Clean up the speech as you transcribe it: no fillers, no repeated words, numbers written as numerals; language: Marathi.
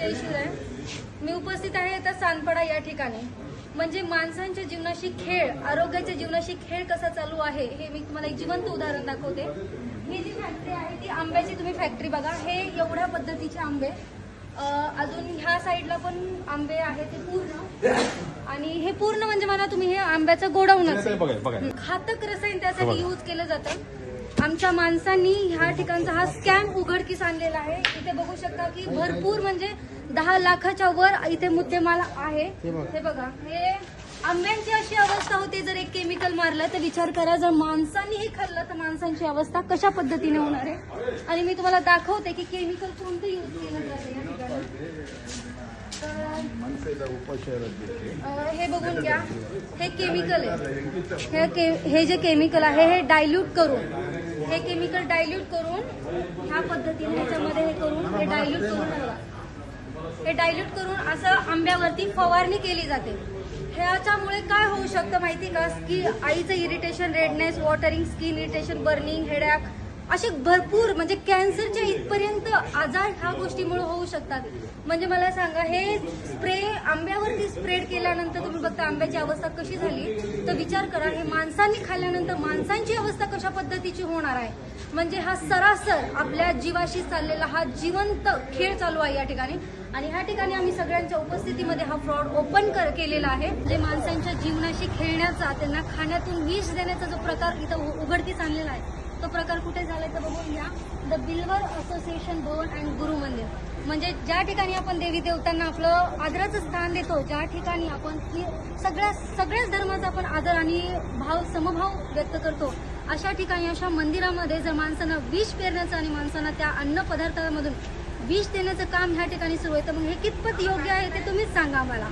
मी उपस्थित आहे आता सानपाडा या ठिकाणी. म्हणजे माणसांच्या जीवनाशी खेळ, आरोग्याच्या जीवनाशी खेळ कसा चालू आहे हे मी तुम्हाला एक जिवंत उदाहरण दाखवते. ही जी फॅक्टरी आहे ती आंब्याची, तुम्ही फॅक्टरी बघा. हे एवढ्या पद्धतीचे आंबे, अजून ह्या साईडला पण आंबे आहे ते पूर्ण, आणि हे पूर्ण म्हणजे मला तुम्ही हे आंब्याचं गोडाऊनच आहे. घातक रसायन त्यासाठी यूज केलं जातं. आमच्या माणसांनी ह्या ठिकाणचा हा स्कॅम उघडकीस आणलेला आहे. इथे बघू शकता की भरपूर म्हणजे 10 लाखाच्या वर इथे मुद्देमाल आहे. हे बघा, हे आंब्यांची अशी अवस्था होते. जर एक केमिकल मारलं तर विचार करा, जर माणसांनी हे खाल्लं तर माणसांची अवस्था कशा पद्धतीने होणार आहे. आणि मी तुम्हाला दाखवते की केमिकल कोणतं यूज केलं जातं या ठिकाणी. हे बघून घ्या, हे केमिकल आहे. हे जे केमिकल आहे हे डायल्यूट करून, हे केमिकल डायल्यूट करून ह्या पद्धतीने ह्याच्यामध्ये हे करून, हे डायल्यूट करून, हे डायल्यूट करून असं आंब्यावरती फवारणी केली जाते. ह्याच्यामुळे काय होऊ शकतं माहिती का, की आईचं irritation, redness, watering, skin irritation, burning, headache, असे भरपूर म्हणजे कॅन्सरच्या इथपर्यंत आजार ह्या गोष्टीमुळे होऊ शकतात. म्हणजे मला सांगा, हे स्प्रे आंब्यावरती स्प्रेड केल्यानंतर तुम्ही बघता आंब्याची अवस्था कशी झाली, तर विचार करा हे माणसांनी खाल्ल्यानंतर माणसांची अवस्था कशा पद्धतीची होणार आहे. म्हणजे हा सरासर आपल्या जीवाशी चाललेला हा जिवंत खेळ चालू आहे या ठिकाणी. आणि ह्या ठिकाणी आम्ही सगळ्यांच्या उपस्थितीमध्ये हा फ्रॉड ओपन केलेला आहे. जे माणसांच्या जीवनाशी खेळण्याचा, त्यांना खाण्यातून विष देण्याचा जो प्रकार इथं उघडकीस आणलेला आहे, तो प्रकार कुठे झालाय तर बघून घ्या. द बिल्वर असोसिएशन भवन अँड गुरु मंदिर. म्हणजे ज्या ठिकाणी आपण देवी देवतांना आपलं आदराचं स्थान देतो, ज्या ठिकाणी आपण सगळ्याच धर्माचा आपण आदर आणि समभाव व्यक्त करतो, अशा ठिकाणी, अशा मंदिरामध्ये जर माणसांना विष पेरण्याचं आणि माणसांना त्या अन्न पदार्थामधून विष देण्याचं काम ह्या ठिकाणी सुरू आहे, तर मग हे कितपत योग्य आहे ते तुम्हीच सांगा आम्हाला.